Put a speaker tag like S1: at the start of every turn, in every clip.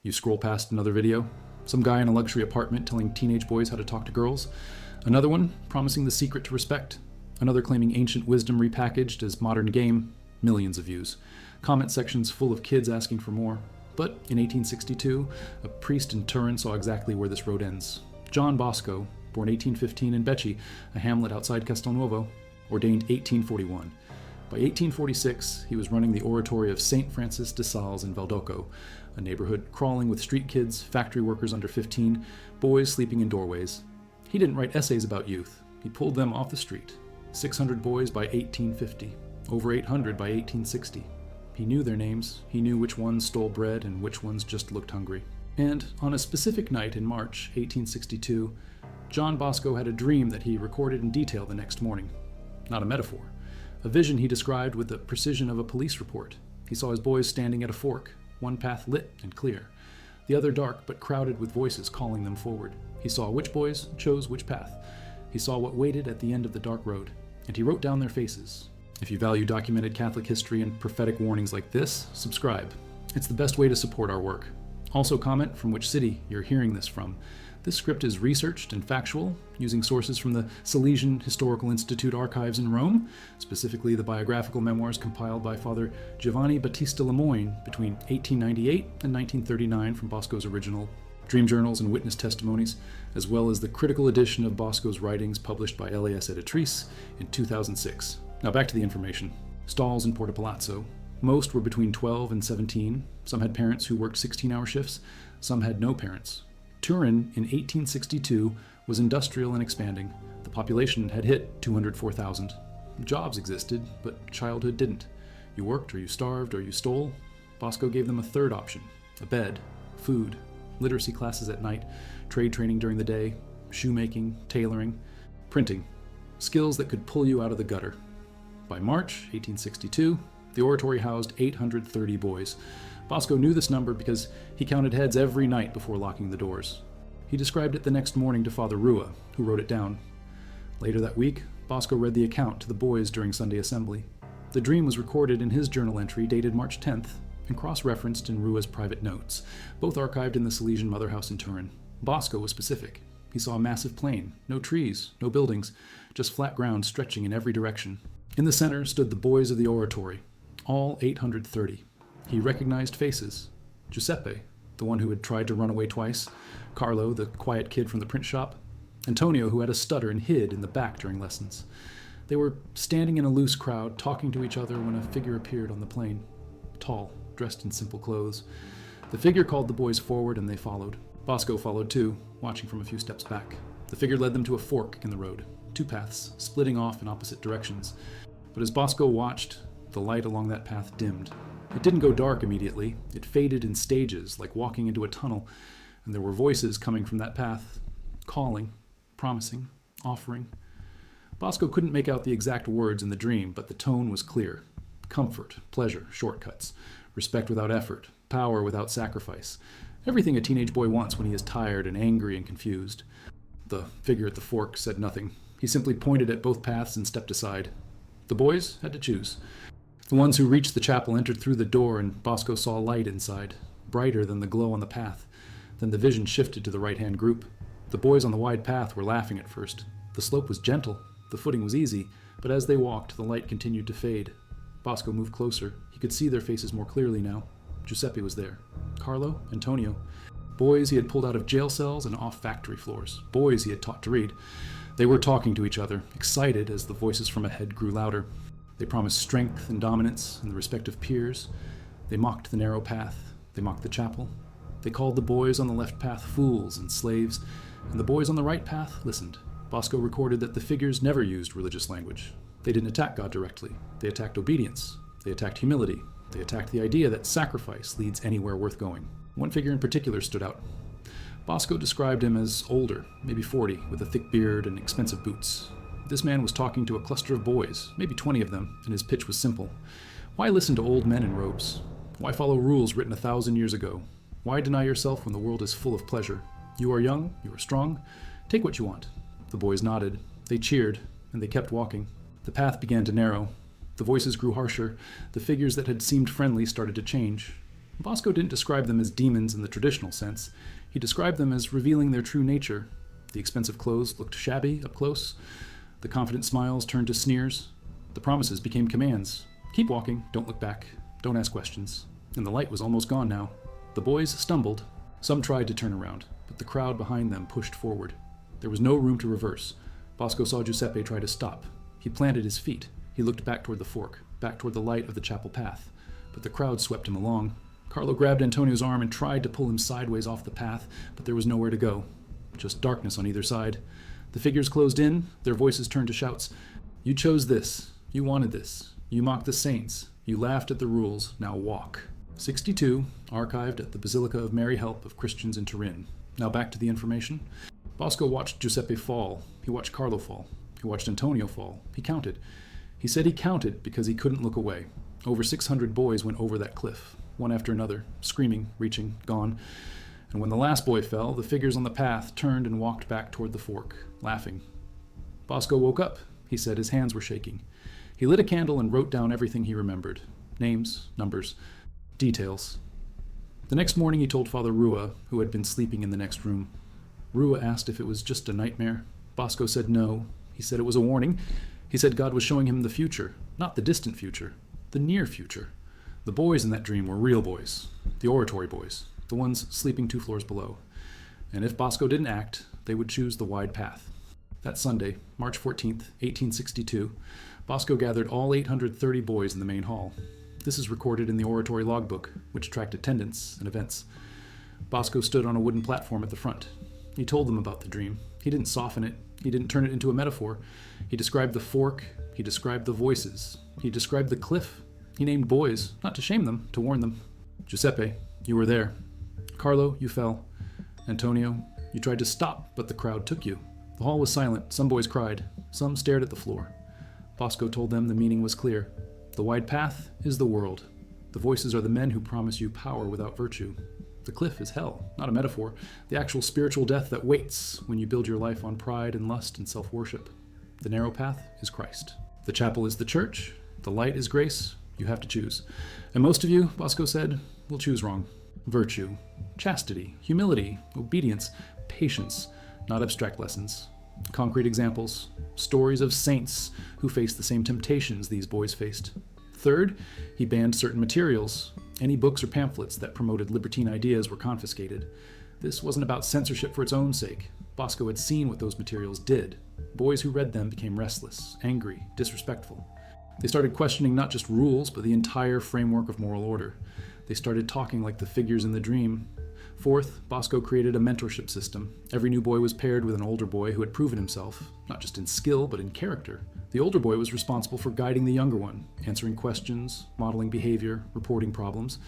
S1: You scroll past another video. Some guy in a luxury apartment telling teenage boys how to talk to girls. Another one promising the secret to respect. Another claiming ancient wisdom repackaged as modern game. Millions of views. Comment sections full of kids asking for more. But in 1862, a priest in Turin saw exactly where this road ends. John Bosco, born 1815 in Becci, a hamlet outside Castelnuovo, ordained 1841. By 1846, he was running the oratory of St. Francis de Sales in Valdocco, a neighborhood crawling with street kids, factory workers under 15, boys sleeping in doorways. He didn't write essays about youth. He pulled them off the street. 600 boys by 1850, over 800 by 1860. He knew their names. He knew which ones stole bread and which ones just looked hungry. And on a specific night in March 1862, John Bosco had a dream that he recorded in detail the next morning. Not a metaphor. A vision he described with the precision of a police report. He saw his boys standing at a fork, one path lit and clear, the other dark but crowded with voices calling them forward. He saw which boys chose which path. He saw what waited at the end of the dark road, and he wrote down their faces. If you value documented Catholic history and prophetic warnings like this, subscribe. It's the best way to support our work. Also comment from which city you're hearing this from. This script is researched and factual, using sources from the Salesian Historical Institute archives in Rome, specifically the biographical memoirs compiled by Father Giovanni Battista Lemoyne between 1898 and 1939 from Bosco's original Dream Journals and Witness Testimonies, as well as the critical edition of Bosco's writings published by LAS Editrice in 2006. Now back to the information. Stalls in Porta Palazzo. Most were between 12 and 17. Some had parents who worked 16-hour shifts. Some had no parents. Turin in 1862 was industrial and expanding. The population had hit 204,000. Jobs existed, but childhood didn't. You worked or you starved or you stole. Bosco gave them a third option: a bed, food, literacy classes at night, trade training during the day, shoemaking, tailoring, printing, skills that could pull you out of the gutter. By March 1862, the oratory housed 830 boys. Bosco knew this number because he counted heads every night before locking the doors. He described it the next morning to Father Rua, who wrote it down. Later that week, Bosco read the account to the boys during Sunday assembly. The dream was recorded in his journal entry dated March 10th and cross-referenced in Rua's private notes, both archived in the Salesian Mother House in Turin. Bosco was specific. He saw a massive plain, no trees, no buildings, just flat ground stretching in every direction. In the center stood the boys of the oratory, all 830. He recognized faces. Giuseppe, the one who had tried to run away twice. Carlo, the quiet kid from the print shop. Antonio, who had a stutter and hid in the back during lessons. They were standing in a loose crowd, talking to each other when a figure appeared on the plain. Tall, dressed in simple clothes. The figure called the boys forward and they followed. Bosco followed too, watching from a few steps back. The figure led them to a fork in the road. Two paths, splitting off in opposite directions. But as Bosco watched, the light along that path dimmed. It didn't go dark immediately. It faded in stages, like walking into a tunnel, and there were voices coming from that path, calling, promising, offering. Bosco couldn't make out the exact words in the dream, but the tone was clear. Comfort, pleasure, shortcuts, respect without effort, power without sacrifice. Everything a teenage boy wants when he is tired and angry and confused. The figure at the fork said nothing. He simply pointed at both paths and stepped aside. The boys had to choose. The ones who reached the chapel entered through the door, and Bosco saw light inside, brighter than the glow on the path. Then the vision shifted to the right-hand group. The boys on the wide path were laughing at first. The slope was gentle, the footing was easy, but as they walked, the light continued to fade. Bosco moved closer. He could see their faces more clearly now. Giuseppe was there. Carlo, Antonio. Boys he had pulled out of jail cells and off factory floors. Boys he had taught to read. They were talking to each other, excited as the voices from ahead grew louder. They promised strength and dominance and the respect of peers. They mocked the narrow path. They mocked the chapel. They called the boys on the left path fools and slaves, and the boys on the right path listened. Bosco recorded that the figures never used religious language. They didn't attack God directly. They attacked obedience. They attacked humility. They attacked the idea that sacrifice leads anywhere worth going. One figure in particular stood out. Bosco described him as older, maybe 40, with a thick beard and expensive boots. This man was talking to a cluster of boys, maybe 20 of them, and his pitch was simple. Why listen to old men in robes? Why follow rules written 1,000 years ago? Why deny yourself when the world is full of pleasure? You are young, you are strong, take what you want. The boys nodded, they cheered, and they kept walking. The path began to narrow. The voices grew harsher. The figures that had seemed friendly started to change. Bosco didn't describe them as demons in the traditional sense. He described them as revealing their true nature. The expensive clothes looked shabby up close. The confident smiles turned to sneers. The promises became commands. Keep walking, don't look back, don't ask questions. And the light was almost gone now. The boys stumbled. Some tried to turn around, but the crowd behind them pushed forward. There was no room to reverse. Bosco saw Giuseppe try to stop. He planted his feet. He looked back toward the fork, back toward the light of the chapel path. But the crowd swept him along. Carlo grabbed Antonio's arm and tried to pull him sideways off the path, but there was nowhere to go. Just darkness on either side. The figures closed in, their voices turned to shouts. You chose this. You wanted this. You mocked the saints. You laughed at the rules. Now walk. 62, archived at the Basilica of Mary Help of Christians in Turin. Now back to the information. Bosco watched Giuseppe fall. He watched Carlo fall. He watched Antonio fall. He counted. He said he counted because he couldn't look away. Over 600 boys went over that cliff, one after another, screaming, reaching, gone. And when the last boy fell, the figures on the path turned and walked back toward the fork, laughing. Bosco woke up. He said his hands were shaking. He lit a candle and wrote down everything he remembered. Names, numbers, details. The next morning he told Father Rua, who had been sleeping in the next room. Rua asked if it was just a nightmare. Bosco said no. He said it was a warning. He said God was showing him the future, not the distant future, the near future. The boys in that dream were real boys, the oratory boys, the ones sleeping 2 floors below. And if Bosco didn't act, they would choose the wide path. That Sunday, March 14th, 1862, Bosco gathered all 830 boys in the main hall. This is recorded in the oratory logbook, which tracked attendance and events. Bosco stood on a wooden platform at the front. He told them about the dream. He didn't soften it. He didn't turn it into a metaphor. He described the fork. He described the voices. He described the cliff. He named boys, not to shame them, to warn them. Giuseppe, you were there. Carlo, you fell. Antonio, you tried to stop, but the crowd took you. The hall was silent. Some boys cried. Some stared at the floor. Bosco told them the meaning was clear. The wide path is the world. The voices are the men who promise you power without virtue. The cliff is hell, not a metaphor, the actual spiritual death that waits when you build your life on pride and lust and self-worship. The narrow path is Christ. The chapel is the church. The light is grace. You have to choose. And most of you, Bosco said, will choose wrong. Virtue, chastity, humility, obedience, patience, not abstract lessons. Concrete examples, stories of saints who faced the same temptations these boys faced. Third, he banned certain materials. Any books or pamphlets that promoted libertine ideas were confiscated. This wasn't about censorship for its own sake. Bosco had seen what those materials did. Boys who read them became restless, angry, disrespectful. They started questioning not just rules, but the entire framework of moral order. They started talking like the figures in the dream. Fourth, Bosco created a mentorship system. Every new boy was paired with an older boy who had proven himself, not just in skill, but in character. The older boy was responsible for guiding the younger one, answering questions, modeling behavior, reporting problems.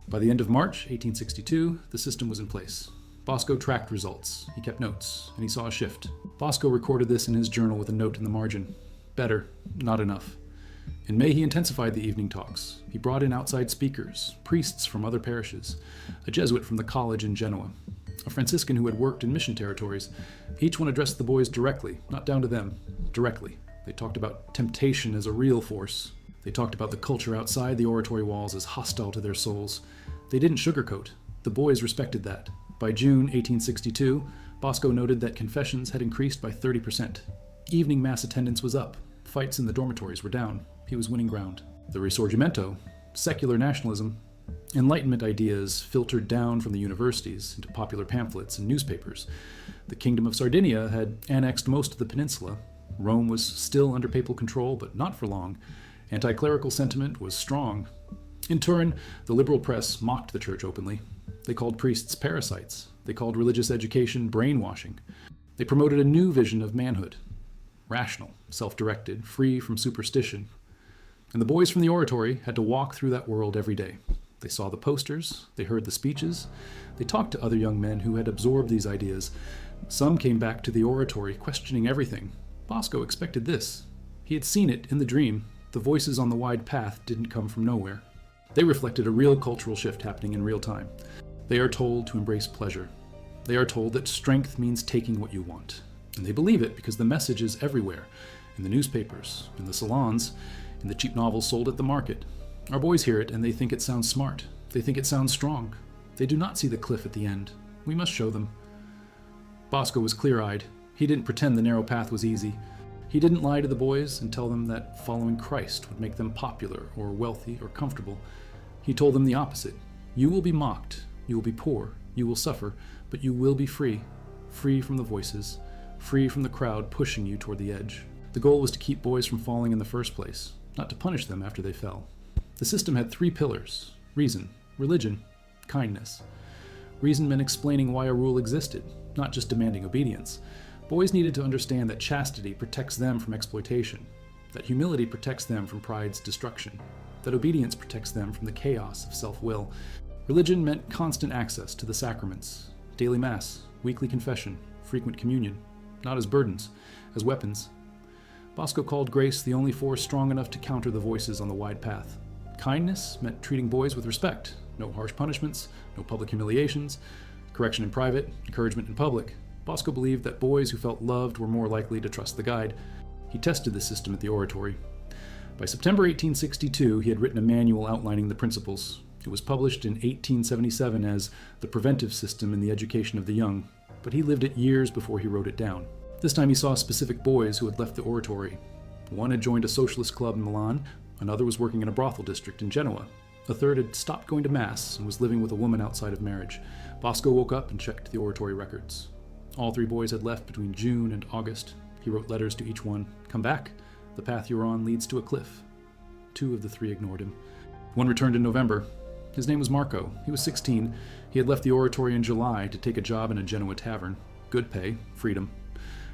S1: By the end of March 1862, the system was in place. Bosco tracked results, he kept notes, and he saw a shift. Bosco recorded this in his journal with a note in the margin. Better, not enough. In May, he intensified the evening talks. He brought in outside speakers, priests from other parishes, a Jesuit from the college in Genoa, a Franciscan who had worked in mission territories. Each one addressed the boys directly, not down to them, directly. They talked about temptation as a real force. They talked about the culture outside the oratory walls as hostile to their souls. They didn't sugarcoat. The boys respected that. By June 1862, Bosco noted that confessions had increased by 30%. Evening mass attendance was up. Fights in the dormitories were down. He was winning ground. The Risorgimento, secular nationalism, Enlightenment ideas filtered down from the universities into popular pamphlets and newspapers. The Kingdom of Sardinia had annexed most of the peninsula. Rome was still under papal control, but not for long. Anti-clerical sentiment was strong. In Turin, the liberal press mocked the church openly. They called priests parasites. They called religious education brainwashing. They promoted a new vision of manhood. Rational, self-directed, free from superstition. And the boys from the oratory had to walk through that world every day. They saw the posters, they heard the speeches, they talked to other young men who had absorbed these ideas. Some came back to the oratory questioning everything. Bosco expected this. He had seen it in the dream. The voices on the wide path didn't come from nowhere. They reflected a real cultural shift happening in real time. They are told to embrace pleasure. They are told that strength means taking what you want. And they believe it because the message is everywhere, in the newspapers, in the salons, in the cheap novels sold at the market. Our boys hear it and they think it sounds smart. They think it sounds strong. They do not see the cliff at the end. We must show them. Bosco was clear-eyed. He didn't pretend the narrow path was easy. He didn't lie to the boys and tell them that following Christ would make them popular or wealthy or comfortable. He told them the opposite. You will be mocked. You will be poor. You will suffer. But you will be free. Free from the voices. Free from the crowd pushing you toward the edge. The goal was to keep boys from falling in the first place, not to punish them after they fell. The system had 3 pillars: reason, religion, kindness. Reason meant explaining why a rule existed, not just demanding obedience. Boys needed to understand that chastity protects them from exploitation, that humility protects them from pride's destruction, that obedience protects them from the chaos of self-will. Religion meant constant access to the sacraments, daily mass, weekly confession, frequent communion, not as burdens, as weapons. Bosco called grace the only force strong enough to counter the voices on the wide path. Kindness meant treating boys with respect, no harsh punishments, no public humiliations, correction in private, encouragement in public. Bosco believed that boys who felt loved were more likely to trust the guide. He tested the system at the oratory. By September 1862, he had written a manual outlining the principles. It was published in 1877 as The Preventive System in the Education of the Young, but he lived it years before he wrote it down. This time he saw specific boys who had left the oratory. One had joined a socialist club in Milan, another was working in a brothel district in Genoa. A third had stopped going to Mass and was living with a woman outside of marriage. Bosco woke up and checked the oratory records. All 3 boys had left between June and August. He wrote letters to each one. Come back. The path you're on leads to a cliff. 2 of the 3 ignored him. One returned in November. His name was Marco. He was 16. He had left the oratory in July to take a job in a Genoa tavern. Good pay, freedom.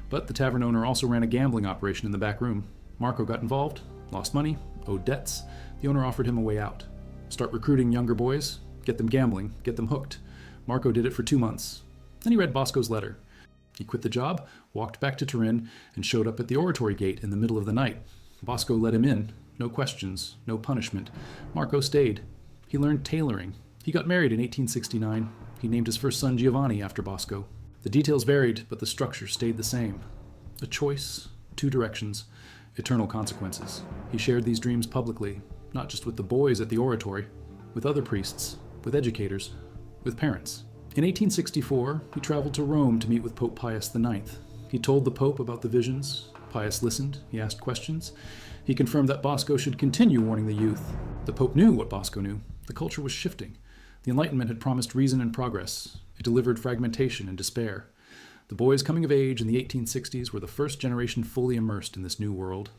S1: But the tavern owner also ran a gambling operation in the back room. Marco got involved, lost money, owed debts. The owner offered him a way out. Start recruiting younger boys, get them gambling, get them hooked. Marco did it for 2 months. Then he read Bosco's letter. He quit the job, walked back to Turin, and showed up at the oratory gate in the middle of the night. Bosco let him in. No questions, no punishment. Marco stayed. He learned tailoring. He got married in 1869. He named his first son Giovanni after Bosco. The details varied, but the structure stayed the same. A choice, 2 directions, eternal consequences. He shared these dreams publicly, not just with the boys at the oratory, with other priests, with educators, with parents. In 1864, he traveled to Rome to meet with Pope Pius IX. He told the Pope about the visions. Pius listened. He asked questions. He confirmed that Bosco should continue warning the youth. The Pope knew what Bosco knew. The culture was shifting. The Enlightenment had promised reason and progress. It delivered fragmentation and despair. The boys coming of age in the 1860s were the first generation fully immersed in this new world,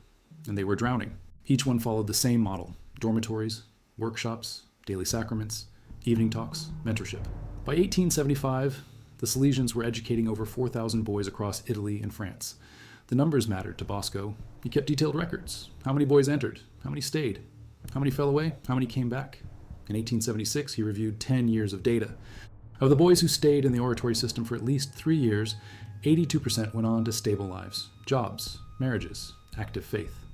S1: and they were drowning. Each one followed the same model: dormitories, workshops, daily sacraments, evening talks, mentorship. By 1875, the Salesians were educating over 4,000 boys across Italy and France. The numbers mattered to Bosco. He kept detailed records. How many boys entered? How many stayed? How many fell away? How many came back? In 1876, he reviewed 10 years of data. Of the boys who stayed in the oratory system for at least 3 years, 82% went on to stable lives, jobs, marriages, active faith.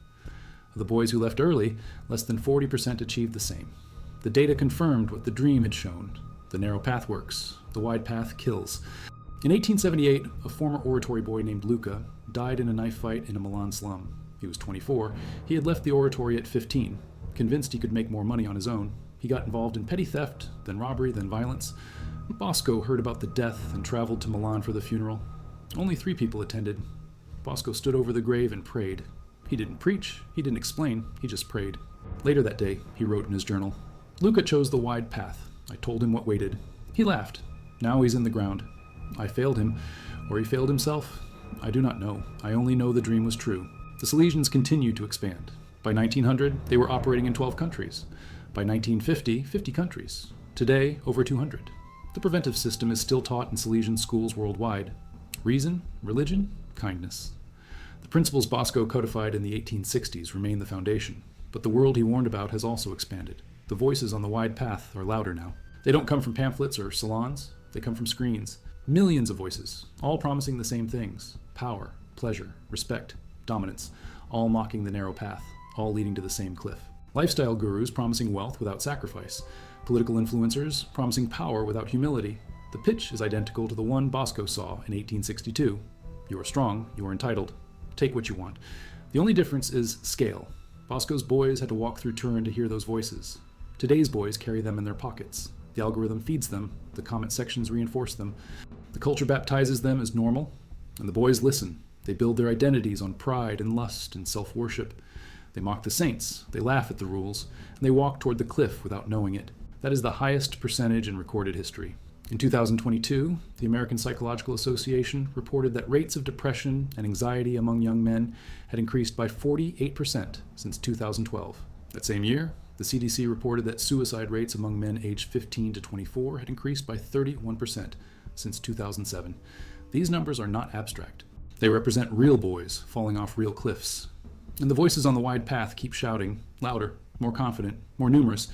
S1: Of the boys who left early, less than 40% achieved the same. The data confirmed what the dream had shown. The narrow path works. The wide path kills. In 1878, a former oratory boy named Luca died in a knife fight in a Milan slum. He was 24. He had left the oratory at 15. Convinced he could make more money on his own, he got involved in petty theft, then robbery, then violence. Bosco heard about the death and traveled to Milan for the funeral. Only 3 people attended. Bosco stood over the grave and prayed. He didn't preach, he didn't explain, he just prayed. Later that day, he wrote in his journal, Luca chose the wide path. I told him what waited. He laughed. Now he's in the ground. I failed him, or he failed himself. I do not know. I only know the dream was true. The Salesians continued to expand. By 1900, they were operating in 12 countries. By 1950, 50 countries. Today, over 200. The preventive system is still taught in Salesian schools worldwide. Reason, religion, kindness. The principles Bosco codified in the 1860s remain the foundation, but the world he warned about has also expanded. The voices on the wide path are louder now. They don't come from pamphlets or salons. They come from screens. Millions of voices, all promising the same things: power, pleasure, respect, dominance, all mocking the narrow path, all leading to the same cliff. Lifestyle gurus promising wealth without sacrifice. Political influencers promising power without humility. The pitch is identical to the one Bosco saw in 1862. You are strong, you are entitled. Take what you want. The only difference is scale. Bosco's boys had to walk through Turin to hear those voices. Today's boys carry them in their pockets. The algorithm feeds them, the comment sections reinforce them. The culture baptizes them as normal, and the boys listen. They build their identities on pride and lust and self-worship. They mock the saints, they laugh at the rules, and they walk toward the cliff without knowing it. That is the highest percentage in recorded history. In 2022, the American Psychological Association reported that rates of depression and anxiety among young men had increased by 48% since 2012. That same year, the CDC reported that suicide rates among men aged 15 to 24 had increased by 31% since 2007. These numbers are not abstract. They represent real boys falling off real cliffs. And the voices on the wide path keep shouting, louder, more confident, more numerous.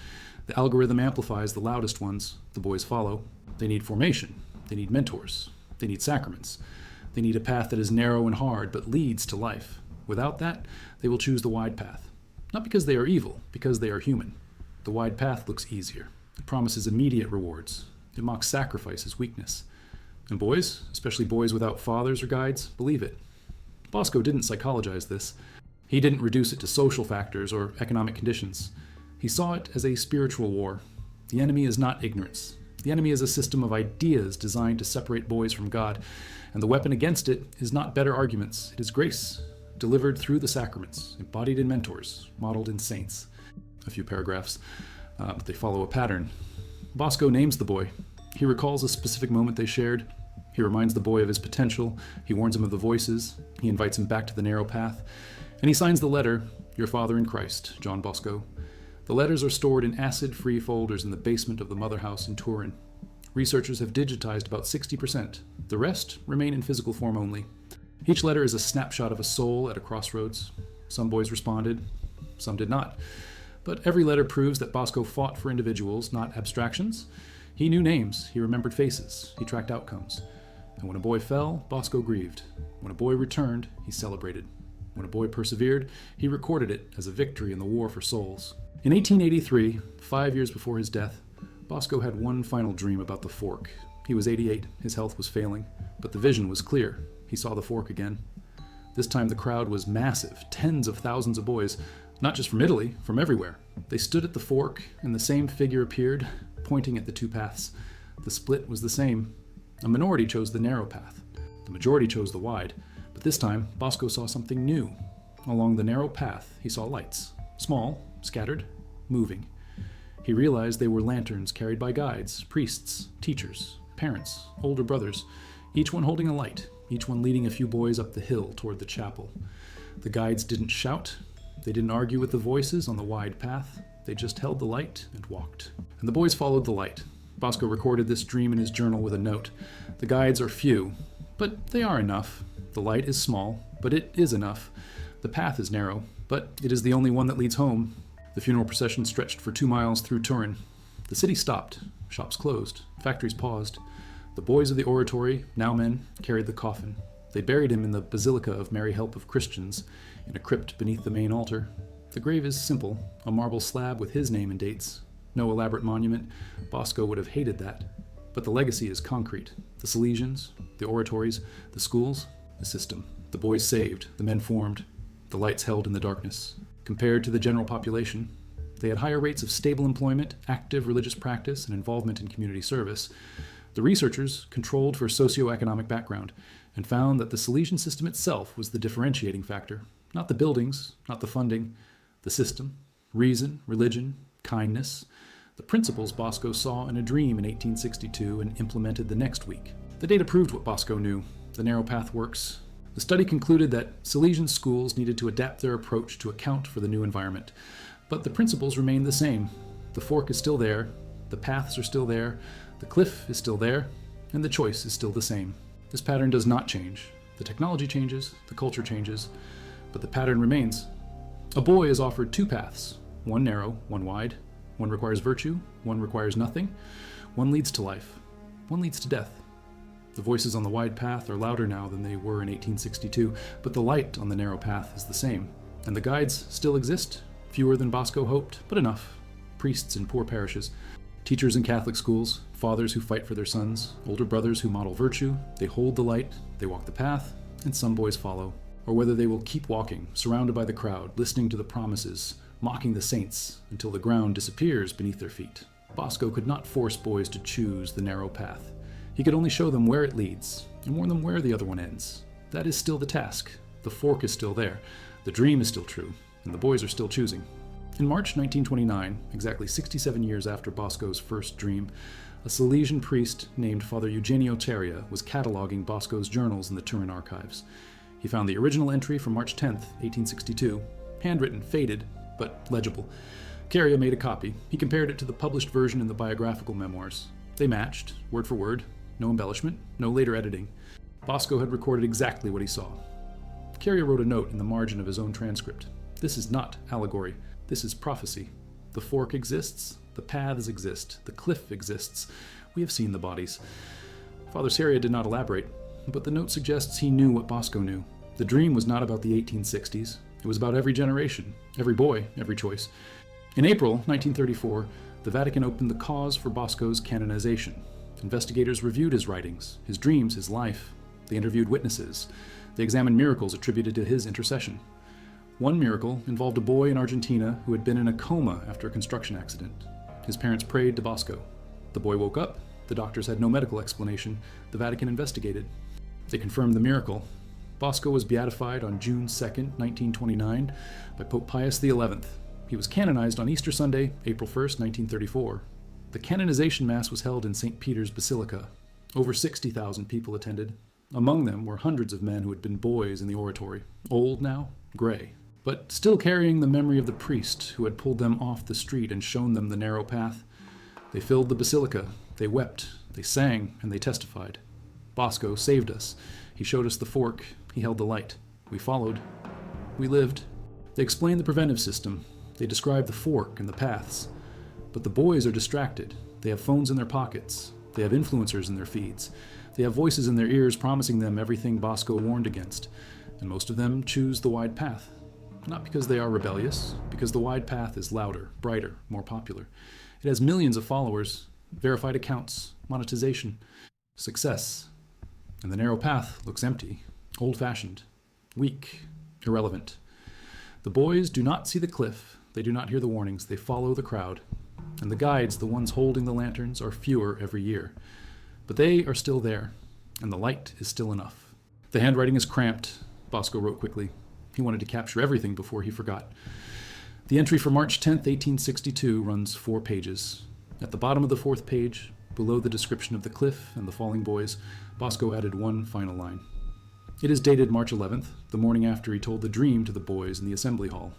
S1: The algorithm amplifies the loudest ones. The boys follow. They need formation. They need mentors. They need sacraments. They need a path that is narrow and hard, but leads to life. Without that, they will choose the wide path. Not because they are evil, because they are human. The wide path looks easier. It promises immediate rewards. It mocks sacrifice as weakness. And boys, especially boys without fathers or guides, believe it. Bosco didn't psychologize this. He didn't reduce it to social factors or economic conditions. He saw it as a spiritual war. The enemy is not ignorance. The enemy is a system of ideas designed to separate boys from God, and the weapon against it is not better arguments. It is grace, delivered through the sacraments, embodied in mentors, modeled in saints. A few paragraphs, but they follow a pattern. Bosco names the boy. He recalls a specific moment they shared. He reminds the boy of his potential. He warns him of the voices. He invites him back to the narrow path. And he signs the letter, "Your Father in Christ, John Bosco." The letters are stored in acid-free folders in the basement of the mother house in Turin. Researchers have digitized about 60%. The rest remain in physical form only. Each letter is a snapshot of a soul at a crossroads. Some boys responded, some did not. But every letter proves that Bosco fought for individuals, not abstractions. He knew names, he remembered faces, he tracked outcomes. And when a boy fell, Bosco grieved. When a boy returned, he celebrated. When a boy persevered, he recorded it as a victory in the war for souls. In 1883, 5 years before his death, Bosco had one final dream about the fork. He was 88, his health was failing, but the vision was clear. He saw the fork again. This time the crowd was massive, tens of thousands of boys, not just from Italy, from everywhere. They stood at the fork, and the same figure appeared, pointing at the two paths. The split was the same. A minority chose the narrow path. The majority chose the wide. But this time, Bosco saw something new. Along the narrow path, he saw lights. Small, scattered, moving. He realized they were lanterns carried by guides, priests, teachers, parents, older brothers, each one holding a light, each one leading a few boys up the hill toward the chapel. The guides didn't shout. They didn't argue with the voices on the wide path. They just held the light and walked. And the boys followed the light. Bosco recorded this dream in his journal with a note. The guides are few, but they are enough. The light is small, but it is enough. The path is narrow, but it is the only one that leads home. The funeral procession stretched for 2 miles through Turin. The city stopped. Shops closed. Factories paused. The boys of the oratory, now men, carried the coffin. They buried him in the Basilica of Mary Help of Christians, in a crypt beneath the main altar. The grave is simple, a marble slab with his name and dates. No elaborate monument. Bosco would have hated that. But the legacy is concrete. The Salesians, the oratories, the schools, the system. The boys saved, the men formed, the lights held in the darkness. Compared to the general population, they had higher rates of stable employment, active religious practice, and involvement in community service. The researchers controlled for socioeconomic background and found that the Salesian system itself was the differentiating factor. Not the buildings, not the funding, the system, reason, religion, kindness, the principles Bosco saw in a dream in 1862 and implemented the next week. The data proved what Bosco knew. The narrow path works. The study concluded that Salesian schools needed to adapt their approach to account for the new environment. But the principles remain the same. The fork is still there, the paths are still there, the cliff is still there, and the choice is still the same. This pattern does not change. The technology changes, the culture changes, but the pattern remains. A boy is offered 2 paths, one narrow, one wide. One requires virtue, one requires nothing. One leads to life, one leads to death. The voices on the wide path are louder now than they were in 1862, but the light on the narrow path is the same. And the guides still exist, fewer than Bosco hoped, but enough. Priests in poor parishes, teachers in Catholic schools, fathers who fight for their sons, older brothers who model virtue. They hold the light, they walk the path, and some boys follow. Or whether they will keep walking, surrounded by the crowd, listening to the promises, mocking the saints until the ground disappears beneath their feet. Bosco could not force boys to choose the narrow path. He could only show them where it leads, and warn them where the other one ends. That is still the task. The fork is still there. The dream is still true, and the boys are still choosing. In March 1929, exactly 67 years after Bosco's first dream, a Salesian priest named Father Eugenio Ceria was cataloging Bosco's journals in the Turin archives. He found the original entry from March 10, 1862, handwritten, faded, but legible. Ceria made a copy. He compared it to the published version in the biographical memoirs. They matched, word for word, no embellishment, no later editing. Bosco had recorded exactly what he saw. Ceria wrote a note in the margin of his own transcript. This is not allegory. This is prophecy. The fork exists. The paths exist. The cliff exists. We have seen the bodies. Father Ceria did not elaborate, but the note suggests he knew what Bosco knew. The dream was not about the 1860s. It was about every generation, every boy, every choice. In April 1934, the Vatican opened the cause for Bosco's canonization. Investigators reviewed his writings, his dreams, his life. They interviewed witnesses. They examined miracles attributed to his intercession. One miracle involved a boy in Argentina who had been in a coma after a construction accident. His parents prayed to Bosco. The boy woke up. The doctors had no medical explanation. The Vatican investigated. They confirmed the miracle. Bosco was beatified on June 2, 1929, by Pope Pius XI. He was canonized on Easter Sunday, April 1, 1934. The canonization mass was held in St. Peter's Basilica. Over 60,000 people attended. Among them were hundreds of men who had been boys in the oratory, old now, gray, but still carrying the memory of the priest who had pulled them off the street and shown them the narrow path. They filled the basilica, they wept, they sang, and they testified. Bosco saved us. He showed us the fork, he held the light. We followed. We lived. They explained the preventive system. They described the fork and the paths. But the boys are distracted. They have phones in their pockets. They have influencers in their feeds. They have voices in their ears promising them everything Bosco warned against. And most of them choose the wide path. Not because they are rebellious, because the wide path is louder, brighter, more popular. It has millions of followers, verified accounts, monetization, success. And the narrow path looks empty, old-fashioned, weak, irrelevant. The boys do not see the cliff. They do not hear the warnings. They follow the crowd. And the guides, the ones holding the lanterns, are fewer every year. But they are still there, and the light is still enough. The handwriting is cramped, Bosco wrote quickly. He wanted to capture everything before he forgot. The entry for March 10, 1862 runs 4 pages. At the bottom of the 4th page, below the description of the cliff and the falling boys, Bosco added one final line. It is dated March 11th, the morning after he told the dream to the boys in the assembly hall.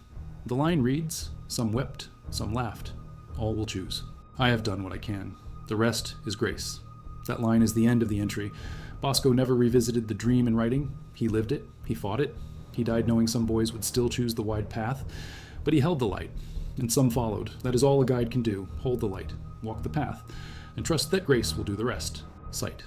S1: The line reads, "Some wept, some laughed. All will choose. I have done what I can. The rest is grace." That line is the end of the entry. Bosco never revisited the dream in writing. He lived it. He fought it. He died knowing some boys would still choose the wide path. But he held the light, and some followed. That is all a guide can do. Hold the light, walk the path, and trust that grace will do the rest. Sight.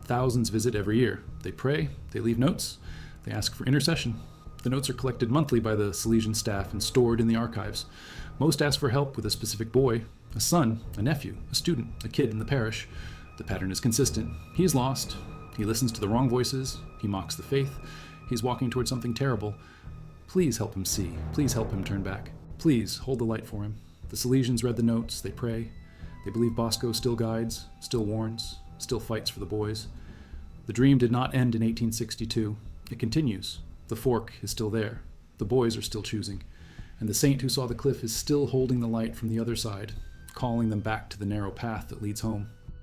S1: Thousands visit every year. They pray. They leave notes. They ask for intercession. The notes are collected monthly by the Salesian staff and stored in the archives. Most ask for help with a specific boy, a son, a nephew, a student, a kid in the parish. The pattern is consistent. He is lost. He listens to the wrong voices. He mocks the faith. He's walking towards something terrible. Please help him see. Please help him turn back. Please hold the light for him. The Salesians read the notes. They pray. They believe Bosco still guides, still warns, still fights for the boys. The dream did not end in 1862. It continues. The fork is still there. The boys are still choosing. And the saint who saw the cliff is still holding the light from the other side, calling them back to the narrow path that leads home.